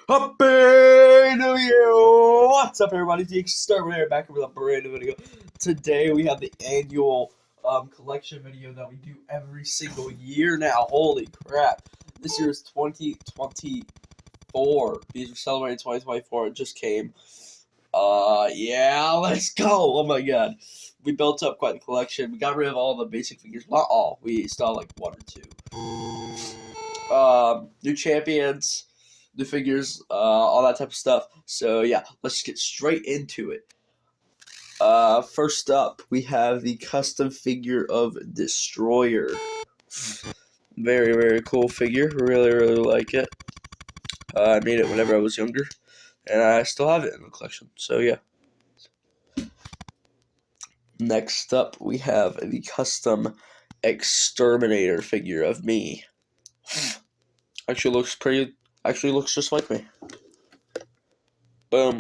Happy New Year! What's up, everybody? It's the Xterminator back with a brand new video. Today we have the annual collection video that we do every single year now. Holy crap! This year is 2024. These are celebrating 2024. It just came. Yeah, let's go! Oh my god. We built up quite the collection. We got rid of all the basic figures. Not all. We still have like one or two. New champions, new figures, all that type of stuff. So yeah, let's get straight into it. First up, we have the custom figure of Destroyer. Very, very cool figure. Really, really like it. I made it whenever I was younger, and I still have it in the collection. So yeah. Next up, we have the custom Xterminator figure of me. Actually looks just like me. Boom.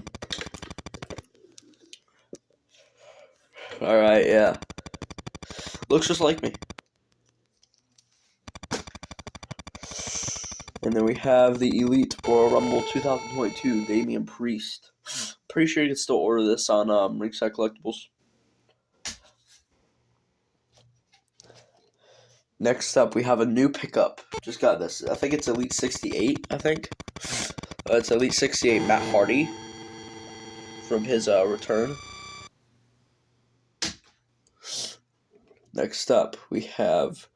Alright, yeah. Looks just like me. And then we have the Elite Royal Rumble 2022 Damian Priest. Pretty sure you can still order this on Ringside Collectibles. Next up, we have a new pickup. Just got this. I think it's Elite 68, I think. It's Elite 68 Matt Hardy from his return. Next up, we have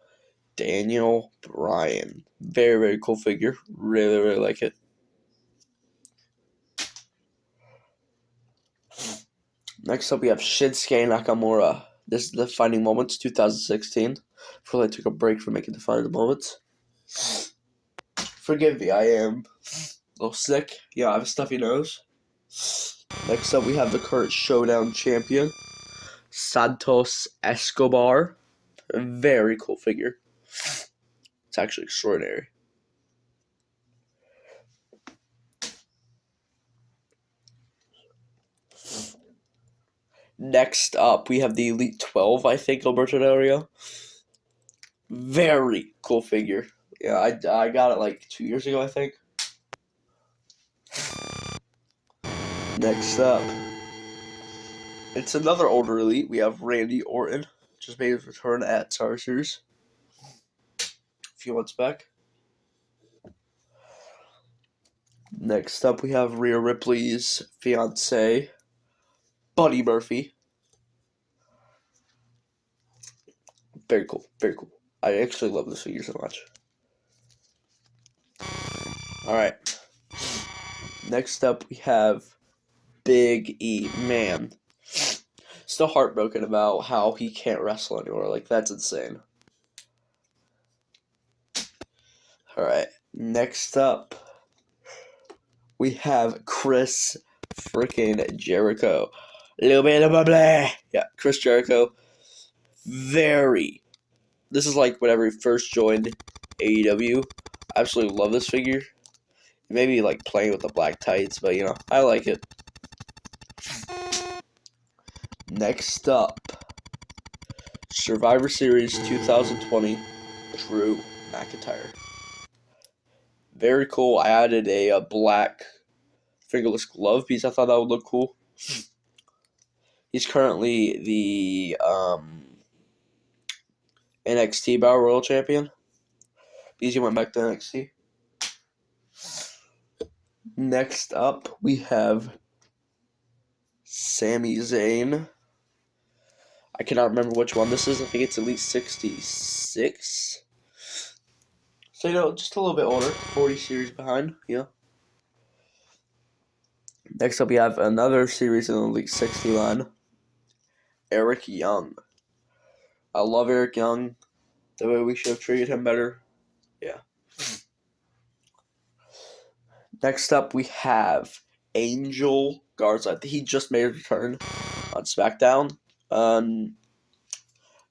Daniel Bryan. Very, very cool figure. Really, really like it. Next up, we have Shinsuke Nakamura. This is the Defining Moments 2016. Before I took a break from making Defining Moments. Forgive me, I am a little sick. Yeah, I have a stuffy nose. Next up, we have the current Showdown champion, Santos Escobar. A very cool figure. It's actually extraordinary. Next up, we have the Elite 12, I think, Alberto Del Rio. Very cool figure. Yeah, I got it like 2 years ago, I think. Next up, it's another older Elite. We have Randy Orton. Just made his return at Survivor Series a few months back. Next up, we have Rhea Ripley's fiance, Buddy Murphy. Very cool, very cool. I actually love this figure so much. Alright. Next up, we have Big E. Man. Still heartbroken about how he can't wrestle anymore. Like, that's insane. Alright. Next up, we have Chris freaking Jericho. Little bit of blah blah. Yeah, Chris Jericho. This is like whenever he first joined AEW. I absolutely love this figure. Maybe like playing with the black tights, but you know, I like it. Next up, Survivor Series 2020, Drew McIntyre. Very cool. I added a black fingerless glove because I thought that would look cool. He's currently the NXT Battle Royal Champion. Because he went back to NXT. Next up, we have Sami Zayn. I cannot remember which one this is. I think it's Elite 66. So, you know, just a little bit older. 40 series behind, yeah. Next up, we have another series in the Elite 60 line. Eric Young. I love Eric Young. The way we should have treated him better. Yeah. Next up, we have Angel Garza. He just made a return on SmackDown.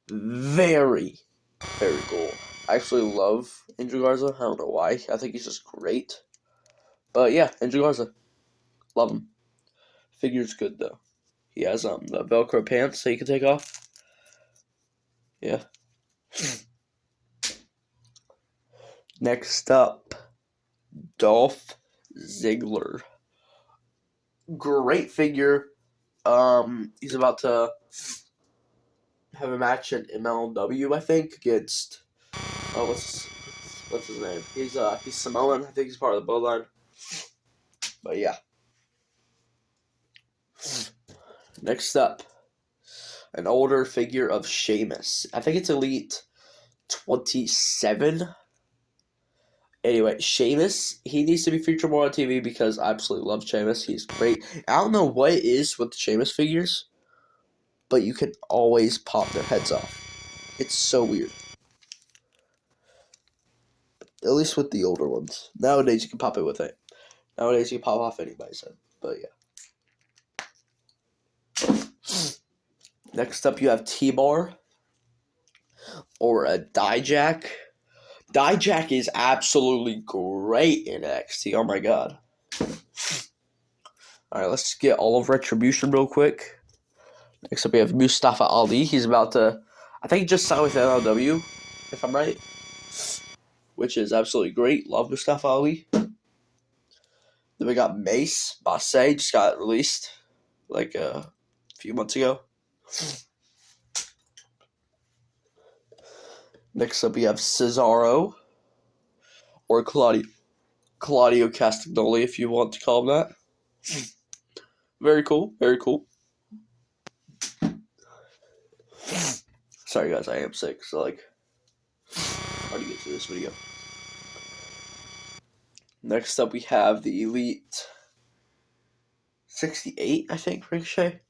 Very, very cool. I actually love Angel Garza. I don't know why. I think he's just great. But yeah, Angel Garza. Love him. Figure's good, though. He has the Velcro pants that you can take off. Yeah. Next up, Dolph Ziggler. Great figure. He's about to have a match at MLW, I think, against what's his name? He's Samoan. I think he's part of the Bloodline. But yeah. Next up, an older figure of Sheamus. I think it's Elite 27. Anyway, Sheamus, he needs to be featured more on TV because I absolutely love Sheamus. He's great. I don't know what it is with the Sheamus figures, but you can always pop their heads off. It's so weird. At least with the older ones. Nowadays, you can pop it with it. Nowadays, you can pop off anybody's head. But yeah. Next up, you have T-Bar or a Dijak. Dijak is absolutely great in NXT. Oh my god. Alright, let's get all of Retribution real quick. Next up, we have Mustafa Ali. He's about to, I think he just signed with MLW, if I'm right. Which is absolutely great. Love Mustafa Ali. Then we got Mace. Basse just got released like a few months ago. Next up, we have Cesaro. Or Claudio Castagnoli, if you want to call him that. Very cool. Very cool. Sorry, guys. I am sick. So, hard to get through this video. Next up, we have the Elite 68, I think, Ricochet.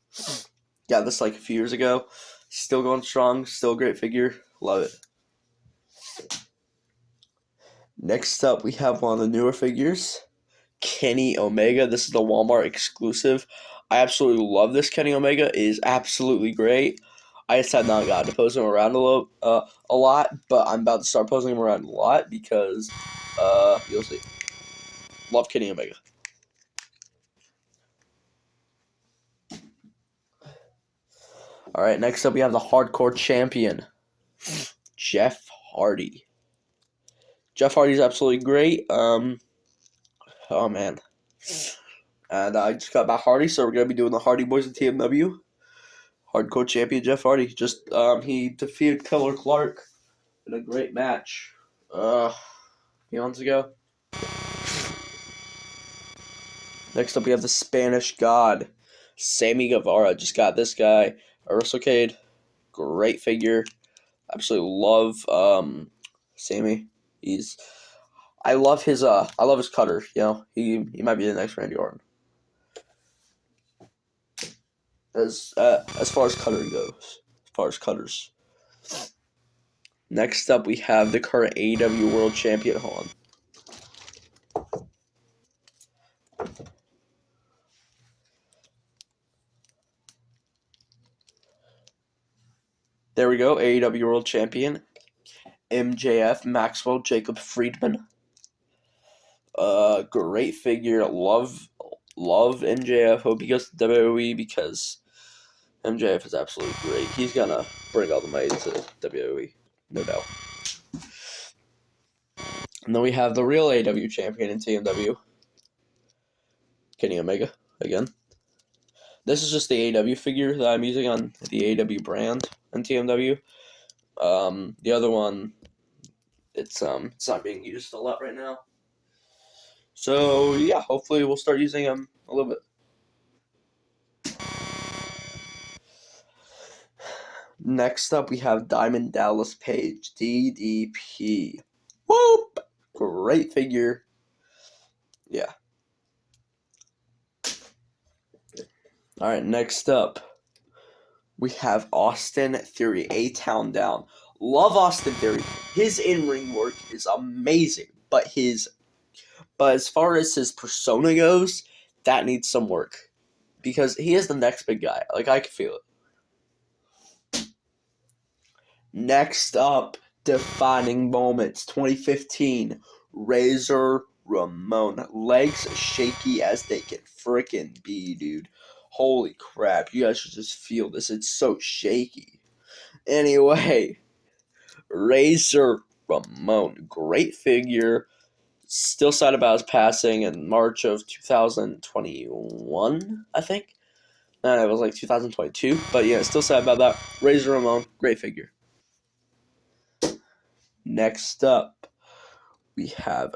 Got this a few years ago. Still going strong. Still a great figure. Love it. Next up, we have one of the newer figures, Kenny Omega. This is the Walmart exclusive. I absolutely love this Kenny Omega. It is absolutely great. I just have not gotten to pose him around a lot, but I'm about to start posing him around a lot because you'll see. Love Kenny Omega. All right, next up we have the Hardcore Champion, Jeff Hardy. Jeff Hardy's absolutely great. Oh man. And I just got back Hardy, so we're gonna be doing the Hardy Boys in TMW. Hardcore Champion Jeff Hardy. Just he defeated Killer Clark in a great match. A few months ago. Next up we have the Spanish God, Sammy Guevara. Just got this guy. Aristocade. Great figure. Absolutely love Sammy. I love his cutter, He might be the next Randy Orton. As far as cutter goes. As far as cutters. Next up we have the current AEW World Champion. Hold on. There we go, AEW World Champion. MJF, Maxwell Jacob Friedman. Great figure. Love MJF. Hope he goes to WWE because MJF is absolutely great. He's gonna bring all the money to WWE, no doubt. And then we have the real AEW champion in TMW, Kenny Omega again. This is just the AEW figure that I'm using on the AEW brand in TMW. The other one, it's not being used a lot right now. So yeah, hopefully we'll start using them a little bit. Next up, we have Diamond Dallas Page, DDP. Whoop! Great figure. Yeah. All right, next up, we have Austin Theory, A-Town Down. Love Austin Theory. His in-ring work is amazing, but as far as his persona goes, that needs some work. Because he is the next big guy. I can feel it. Next up, Defining Moments 2015. Razor Ramon. Legs shaky as they can frickin' be, dude. Holy crap. You guys should just feel this. It's so shaky. Anyway, Razor Ramon. Great figure. Still sad about his passing in March of 2021, I think. No, it was like 2022. But yeah, still sad about that. Razor Ramon, great figure. Next up, we have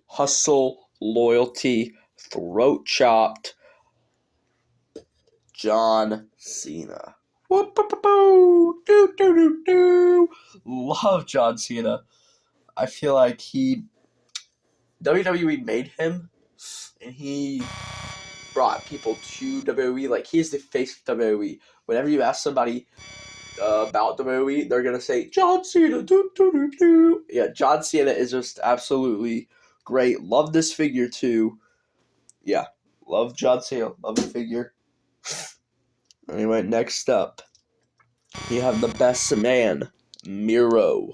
Hustle, Loyalty, Throat Chopped, John Cena. Love John Cena. I feel like WWE made him, and he brought people to WWE. Like, he's the face of WWE. Whenever you ask somebody about WWE, they're gonna say John Cena. Yeah, John Cena is just absolutely great. Love this figure too. Yeah, love John Cena. Love the figure. Anyway, next up, you have the best man, Miro.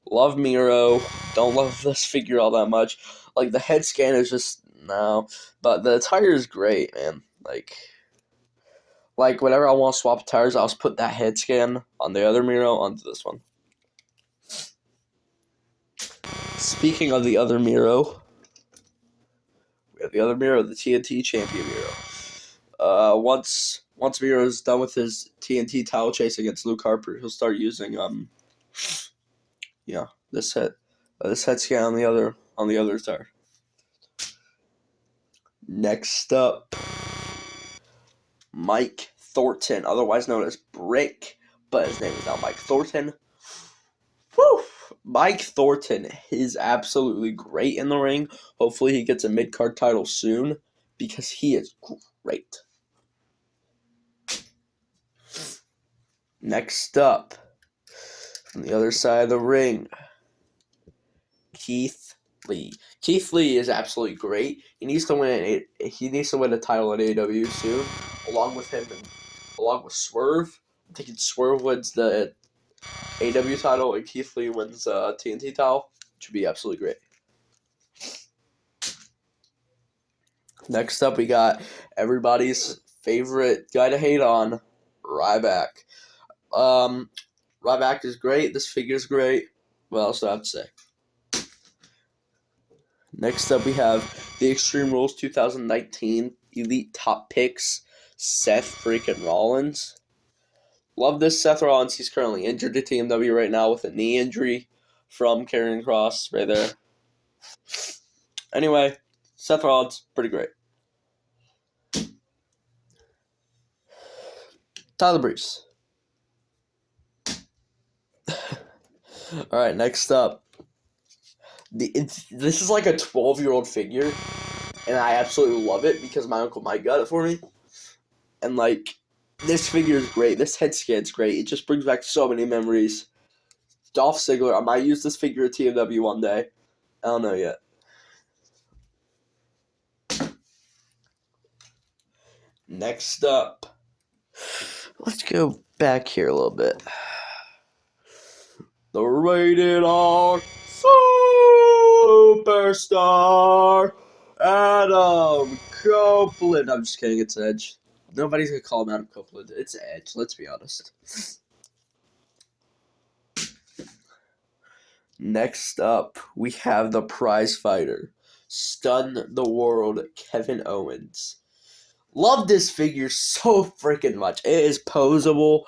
Love Miro. Don't love this figure all that much. Like, the head scan is just no, but the attire is great, man. Like whenever I want to swap tires, I'll just put that head scan on the other Miro onto this one. Speaking of the other Miro, we have the other Miro, the TNT champion Miro. Once Miro's done with his TNT title chase against Luke Harper, he'll start using this head scan on the other tire. Next up, Mike Thornton, otherwise known as Brick, but his name is now Mike Thornton. Woo! Mike Thornton is absolutely great in the ring. Hopefully he gets a mid-card title soon, because he is great. Next up, on the other side of the ring, Keith Lee. Keith Lee is absolutely great. He needs to win a title at AEW soon, along with Swerve. I'm thinking Swerve wins the AEW title and Keith Lee wins the TNT title, which would be absolutely great. Next up, we got everybody's favorite guy to hate on, Ryback. Ryback is great. This figure is great. What else do I have to say? Next up, we have the Extreme Rules 2019 Elite Top Picks, Seth freaking Rollins. Love this Seth Rollins. He's currently injured at TMW right now with a knee injury from Karrion Kross right there. Anyway, Seth Rollins, pretty great. Tyler Breeze. All right, next up. This is like a 12-year-old figure, and I absolutely love it because my Uncle Mike got it for me. And, this figure is great. This head scan's great. It just brings back so many memories. Dolph Ziggler. I might use this figure at TMW one day. I don't know yet. Next up, let's go back here a little bit. The Rated R Superstar, Adam Copeland. I'm just kidding, it's Edge. Nobody's gonna call him Adam Copeland. It's Edge, let's be honest. Next up, we have the prize fighter, Stun the World, Kevin Owens. Love this figure so freaking much. It is posable.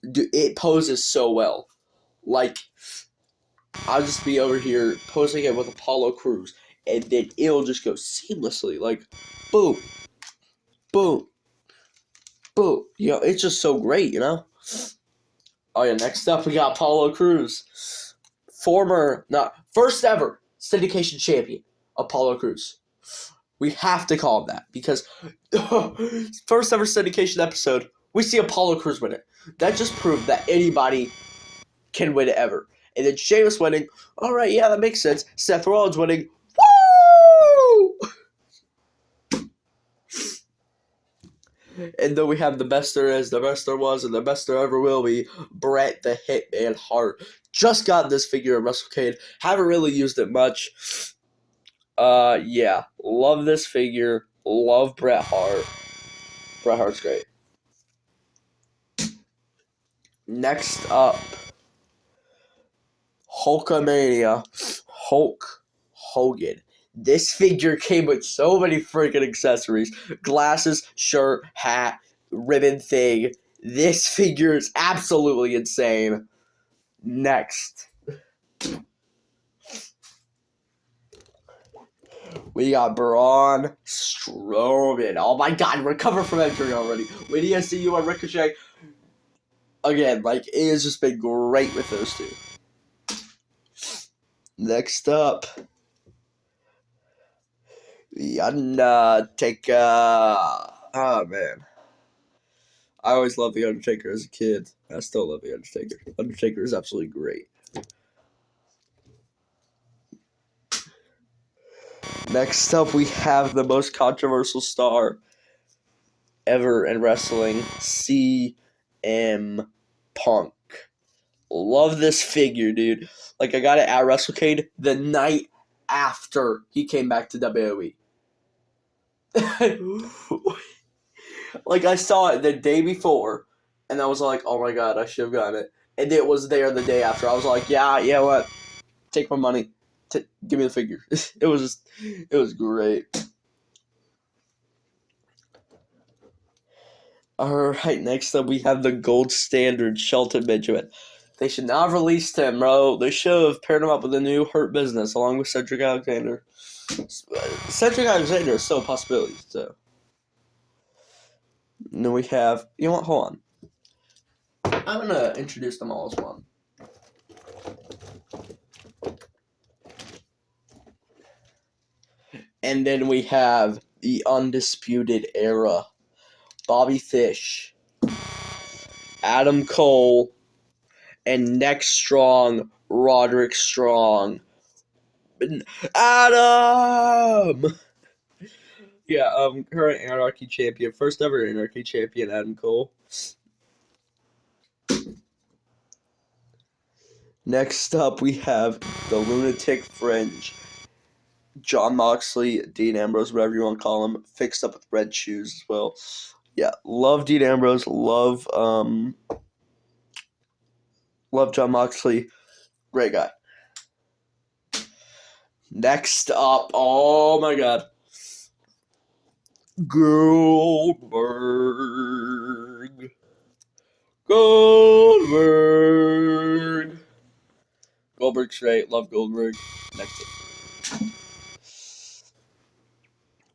It poses so well. I'll just be over here posing it with Apollo Crews, and then it'll just go seamlessly. Boom, boom, boom. It's just so great, Oh yeah, next up we got Apollo Crews. First ever syndication champion, Apollo Crews. We have to call him that because first ever syndication episode, we see Apollo Crews win it. That just proved that anybody can win it ever. And then Sheamus winning, alright, yeah, that makes sense. Seth Rollins winning, woo! And then we have the best there is, the best there was, and the best there ever will be, Bret the Hitman Hart. Just got this figure at WrestleCade. Haven't really used it much. Yeah. Love this figure. Love Bret Hart. Bret Hart's great. Next up, Hulkamania. Hulk Hogan. This figure came with so many freaking accessories. Glasses, shirt, hat, ribbon thing. This figure is absolutely insane. Next. We got Braun Strowman. Oh my god, recover from injury already. Wait till you see you on Ricochet. Again, like, it has just been great with those two. Next up, The Undertaker. Oh, man. I always loved The Undertaker as a kid. I still love The Undertaker. Undertaker is absolutely great. Next up, we have the most controversial star ever in wrestling, CM Punk. Love this figure, dude. Like, I got it at WrestleCade the night after he came back to WWE. Like, I saw it the day before, and I was like, oh my god, I should have gotten it. And it was there the day after. I was like, yeah, what? Take my money. Give me the figure. It was great. Alright, next up we have the gold standard Shelton Benjamin. They should not have released him, bro. They should have paired him up with a new Hurt Business along with Cedric Alexander. Cedric Alexander is still a possibility, so. And then we have, you know what, hold on. I'm gonna introduce them all as one. And then we have the Undisputed Era. Bobby Fish, Adam Cole, and next strong, Roderick Strong. Adam! Yeah, current Anarchy champion. First ever Anarchy champion, Adam Cole. Next up, we have the Lunatic Fringe. John Moxley, Dean Ambrose, whatever you want to call him, fixed up with red shoes as well. Yeah, love Dean Ambrose, love John Moxley, great guy. Next up, oh my god, Goldberg. Goldberg's great, love Goldberg. Next up,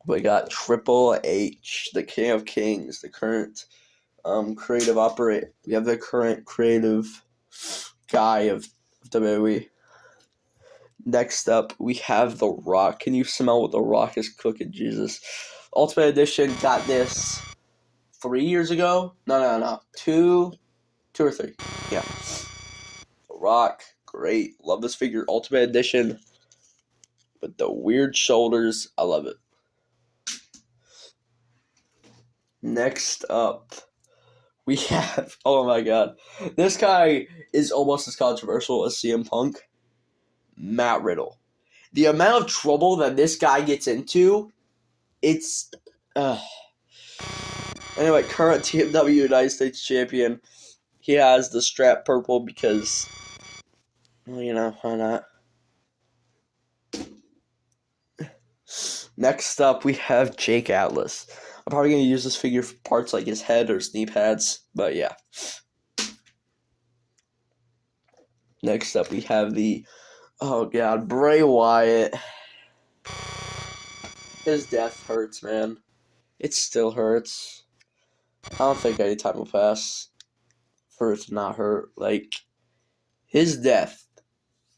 we got Triple H, the King of Kings, the current creative operator. We have the current creative guy of WWE. Next up, we have The Rock. Can you smell what The Rock is cooking, Jesus? Ultimate Edition got this 3 years ago. No. 2 or 3. Yeah. The Rock, great. Love this figure. Ultimate Edition with the weird shoulders. I love it. Next up, we have, oh my god, this guy is almost as controversial as CM Punk, Matt Riddle. The amount of trouble that this guy gets into, it's, Anyway, current TMW United States champion, he has the strap purple because, well, you know, why not? Next up, we have Jake Atlas. I'm probably going to use this figure for parts like his head or his knee pads, but yeah. Next up, we have the, oh god, Bray Wyatt. His death hurts, man. It still hurts. I don't think any time will pass for it to not hurt. Like, his death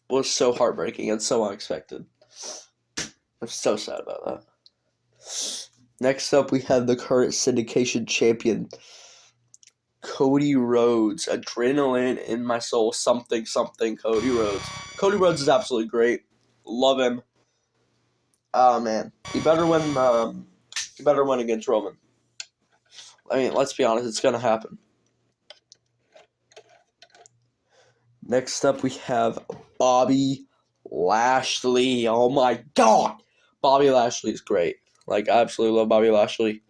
was so heartbreaking and so unexpected. I'm so sad about that. Next up, we have the current syndication champion, Cody Rhodes. Adrenaline in my soul, something, Cody Rhodes. Cody Rhodes is absolutely great. Love him. Oh man, he better win against Roman. I mean, let's be honest, it's gonna happen. Next up, we have Bobby Lashley. Oh my god, Bobby Lashley is great. Like, I absolutely love Bobby Lashley.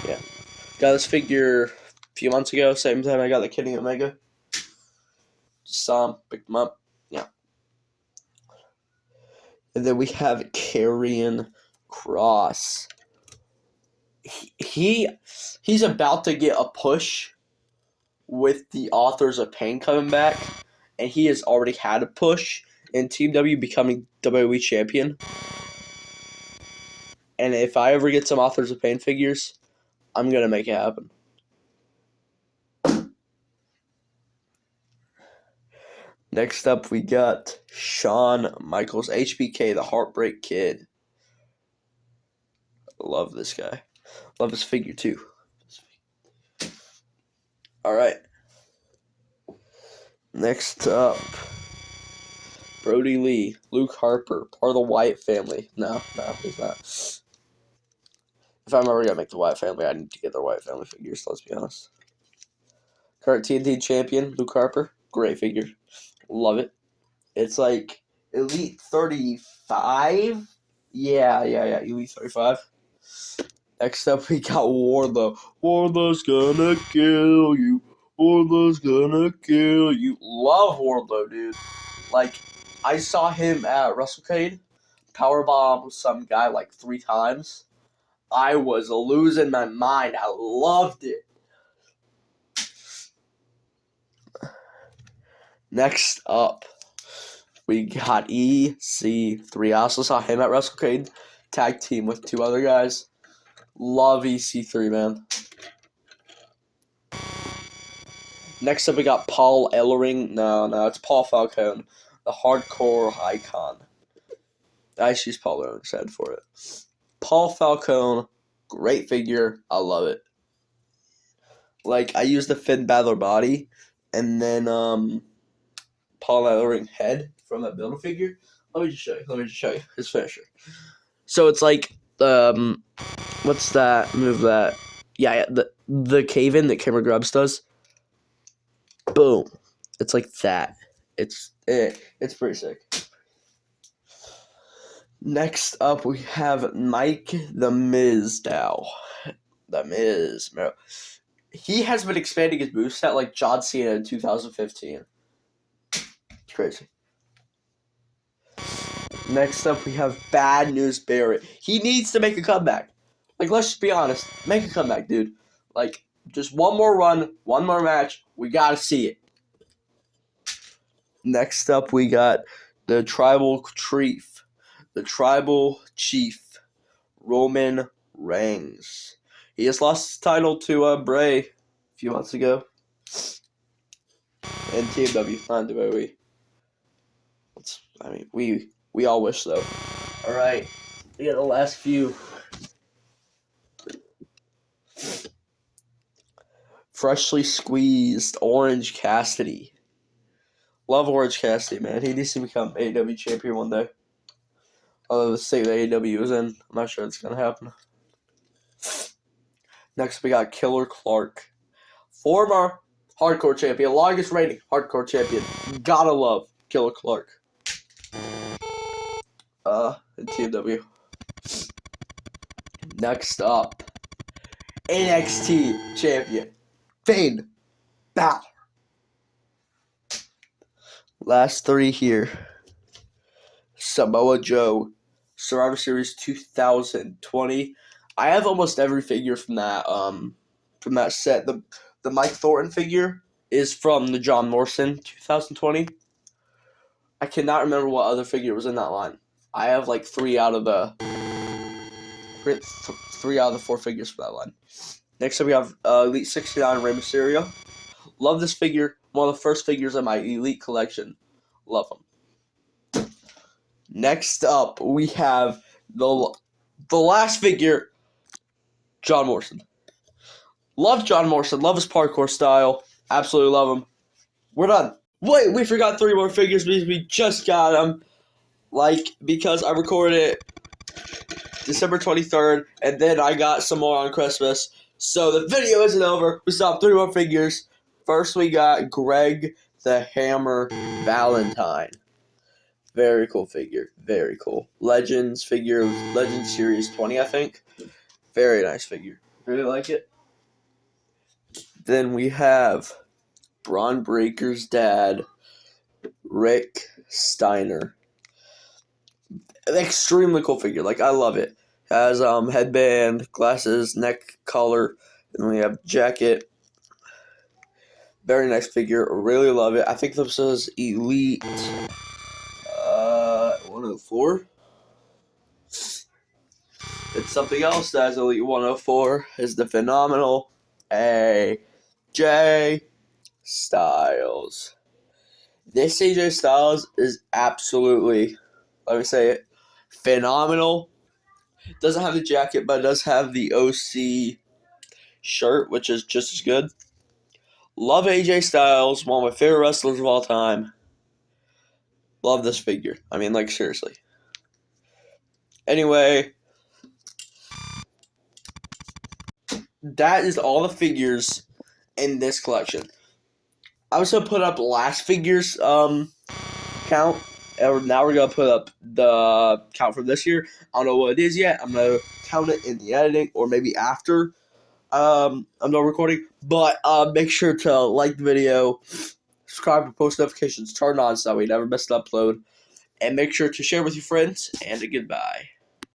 Yeah. Got this figure a few months ago, same time I got the Kenny Omega. some, picked them up. Yeah. And then we have Karrion Kross. He's about to get a push with the Authors of Pain coming back, and he has already had a push in Team W becoming WWE champion. And if I ever get some Authors of Pain figures, I'm gonna make it happen. Next up, we got Shawn Michaels, HBK, the Heartbreak Kid. Love this guy. Love his figure, too. All right. Next up, Brody Lee, Luke Harper, part of the Wyatt family. No, he's not. If I'm ever going to make the Wyatt family, I need to get their Wyatt family figures, let's be honest. Current TNT champion, Luke Harper. Great figure. Love it. It's like Elite 35. Yeah. Elite 35. Next up, we got Wardlow. Wardlow's gonna kill you. Wardlow's gonna kill you. Love Wardlow, dude. Like, I saw him at WrestleCade. Powerbomb some guy like 3 times. I was losing my mind. I loved it. Next up, we got EC3. I also saw him at WrestleCade. Tag team with 2 other guys. Love EC3, man. Next up, we got Paul Ellering. No, it's Paul Falcone, the hardcore icon. I just used Paul Ellering said for it. Paul Falcone, great figure. I love it. Like, I used the Finn Balor body, and then Paul Ellering head from that Build-A figure. Let me just show you his finisher. So it's like what's that move that? Yeah, the cave-in that Cameron Grubbs does. Boom. It's like that. It's pretty sick. Next up, we have Mike the Miz now. The Miz, bro. He has been expanding his moveset like John Cena in 2015. It's crazy. Next up, we have Bad News Barrett. He needs to make a comeback. Like, let's just be honest. Make a comeback, dude. Like, just one more run, one more match. We gotta see it. Next up, we got the Tribal Chief, Roman Reigns. He just lost his title to Bray a few months ago. And TMW, not WWE. We all wish so. All right, we got the last few. Freshly squeezed Orange Cassidy. Love Orange Cassidy, man. He needs to become AEW champion one day. Although the state that AEW is in, I'm not sure it's going to happen. Next, we got Killer Clark. Former hardcore champion, longest reigning hardcore champion. Gotta love Killer Clark. In TMW. Next up, NXT champion, Finn Balor. Last 3 here. Samoa Joe, Survivor Series 2020. I have almost every figure from that set. The Mike Thornton figure is from the John Morrison 2020. I cannot remember what other figure was in that line. I have like 3 out of the 4 figures for that line. Next up, we have Elite 69 Rey Mysterio. Love this figure. One of the first figures in my Elite collection. Love him. Next up, we have the last figure, John Morrison. Love John Morrison. Love his parkour style. Absolutely love him. We're done. Wait, we forgot 3 more figures because we just got them. Because I recorded it December 23rd, and then I got some more on Christmas. So the video isn't over. We still have 3 more figures. First, we got Greg the Hammer Valentine. Very cool figure. Very cool. Legends figure. Legends Series 20, I think. Very nice figure. Really like it. Then we have Braun Breaker's dad, Rick Steiner. An extremely cool figure. Like, I love it. Has headband, glasses, neck collar, and we have jacket. Very nice figure. Really love it. I think this is Elite 104. It's something else that's Elite 104 is the phenomenal AJ Styles. This AJ Styles is absolutely, let me say it, phenomenal. Doesn't have the jacket, but it does have the OC shirt, which is just as good. Love AJ Styles, one of my favorite wrestlers of all time. Love this figure. I mean, like, seriously. Anyway, that is all the figures in this collection. I was going to put up last figures count. And now we're going to put up the count from this year. I don't know what it is yet. I'm going to count it in the editing or maybe after I'm done recording. But make sure to like the video, subscribe and post notifications, turn on so we never miss an upload. And make sure to share with your friends. And goodbye.